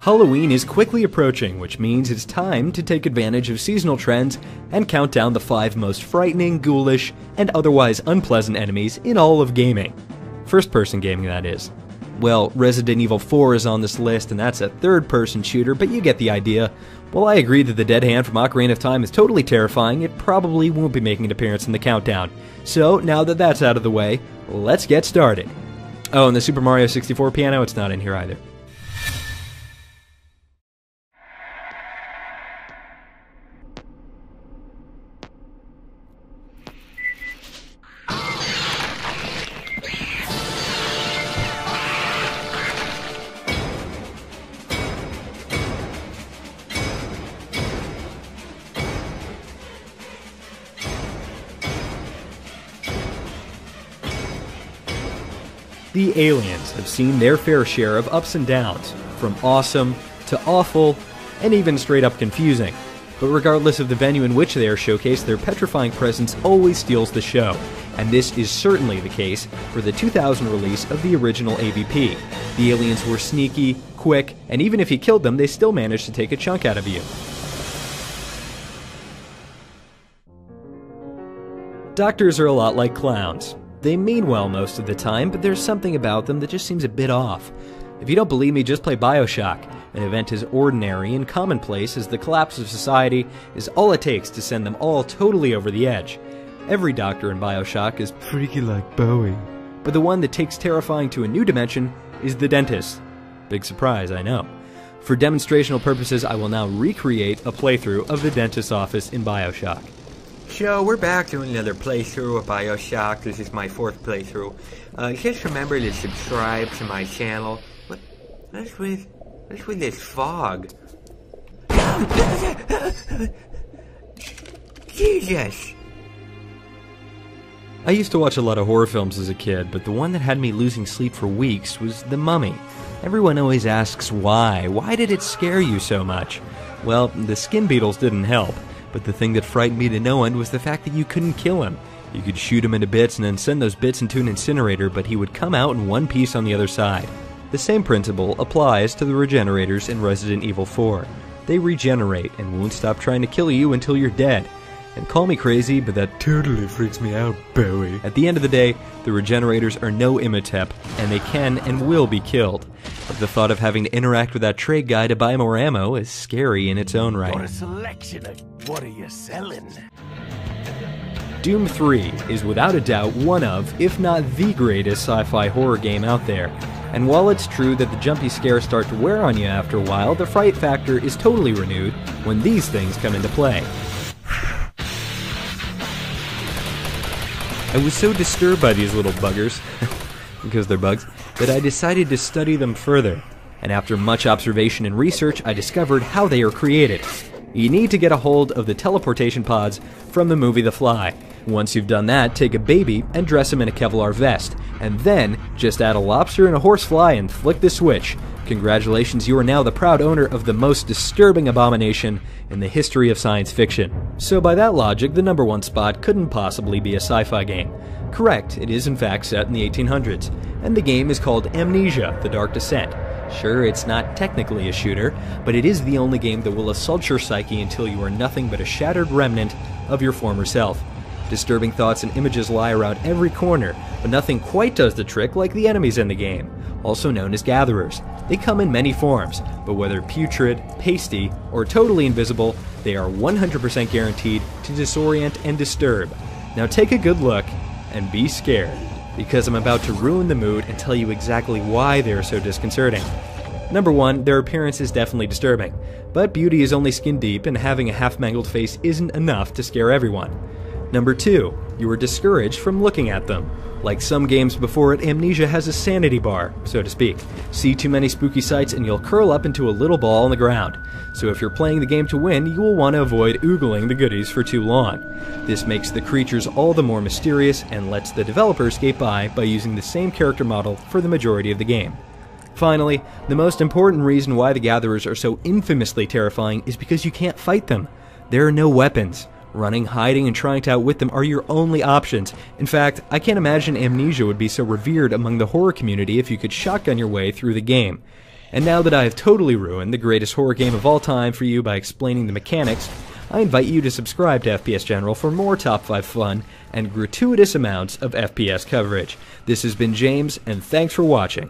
Halloween is quickly approaching, which means it's time to take advantage of seasonal trends and count down the 5 most frightening, ghoulish, and otherwise unpleasant enemies in all of gaming. First-person gaming, that is. Well, Resident Evil 4 is on this list, and that's a third-person shooter, but you get the idea. While I agree that the Dead Hand from Ocarina of Time is totally terrifying, it probably won't be making an appearance in the countdown. So, now that that's out of the way, let's get started. Oh, and the Super Mario 64 piano, it's not in here either. The aliens have seen their fair share of ups and downs, from awesome to awful, and even straight up confusing. But regardless of the venue in which they are showcased, their petrifying presence always steals the show, and this is certainly the case for the 2000 release of the original AVP. The aliens were sneaky, quick, and even if you killed them, they still managed to take a chunk out of you. Doctors are a lot like clowns. They mean well most of the time, but there's something about them that just seems a bit off. If you don't believe me, just play BioShock. An event as ordinary and commonplace as the collapse of society is all it takes to send them all totally over the edge. Every doctor in BioShock is freaky like Bowie. But the one that takes terrifying to a new dimension is the dentist. Big surprise, I know. For demonstrational purposes, I will now recreate a playthrough of the dentist's office in BioShock. So, we're back doing another playthrough of BioShock. This is my 4th playthrough. Just remember to subscribe to my channel. What's with this fog? Jesus! I used to watch a lot of horror films as a kid, but the one that had me losing sleep for weeks was The Mummy. Everyone always asks why. Why did it scare you so much? Well, the skin beetles didn't help. But the thing that frightened me to no end was the fact that you couldn't kill him. You could shoot him into bits and then send those bits into an incinerator, but he would come out in one piece on the other side. The same principle applies to the regenerators in Resident Evil 4. They regenerate and won't stop trying to kill you until you're dead. And call me crazy, but that totally freaks me out, Bowie. At the end of the day, the regenerators are no Imhotep, and they can and will be killed. But the thought of having to interact with that trade guy to buy more ammo is scary in its own right. What a selection of what are you selling? Doom 3 is without a doubt one of, if not the greatest sci-fi horror game out there. And while it's true that the jumpy scares start to wear on you after a while, the fright factor is totally renewed when these things come into play. I was so disturbed by these little buggers, because they're bugs, that I decided to study them further. And after much observation and research, I discovered how they are created. You need to get a hold of the teleportation pods from the movie The Fly. Once you've done that, take a baby and dress him in a Kevlar vest, and then just add a lobster and a horsefly and flick the switch. Congratulations, you are now the proud owner of the most disturbing abomination in the history of science fiction. So by that logic, the #1 spot couldn't possibly be a sci-fi game. Correct, it is in fact set in the 1800s, and the game is called Amnesia: The Dark Descent. Sure, it's not technically a shooter, but it is the only game that will assault your psyche until you are nothing but a shattered remnant of your former self. Disturbing thoughts and images lie around every corner, but nothing quite does the trick like the enemies in the game, also known as gatherers. They come in many forms, but whether putrid, pasty, or totally invisible, they are 100% guaranteed to disorient and disturb. Now take a good look and be scared, because I'm about to ruin the mood and tell you exactly why they are so disconcerting. Number 1, their appearance is definitely disturbing, but beauty is only skin deep and having a half-mangled face isn't enough to scare everyone. Number 2, you are discouraged from looking at them. Like some games before it, Amnesia has a sanity bar, so to speak. See too many spooky sights and you'll curl up into a little ball on the ground. So if you're playing the game to win, you will want to avoid oogling the goodies for too long. This makes the creatures all the more mysterious and lets the developers skate by using the same character model for the majority of the game. Finally, the most important reason why the Gatherers are so infamously terrifying is because you can't fight them. There are no weapons. Running, hiding, and trying to outwit them are your only options. In fact, I can't imagine Amnesia would be so revered among the horror community if you could shotgun your way through the game. And now that I have totally ruined the greatest horror game of all time for you by explaining the mechanics, I invite you to subscribe to FPS General for more Top 5 fun and gratuitous amounts of FPS coverage. This has been James, and thanks for watching.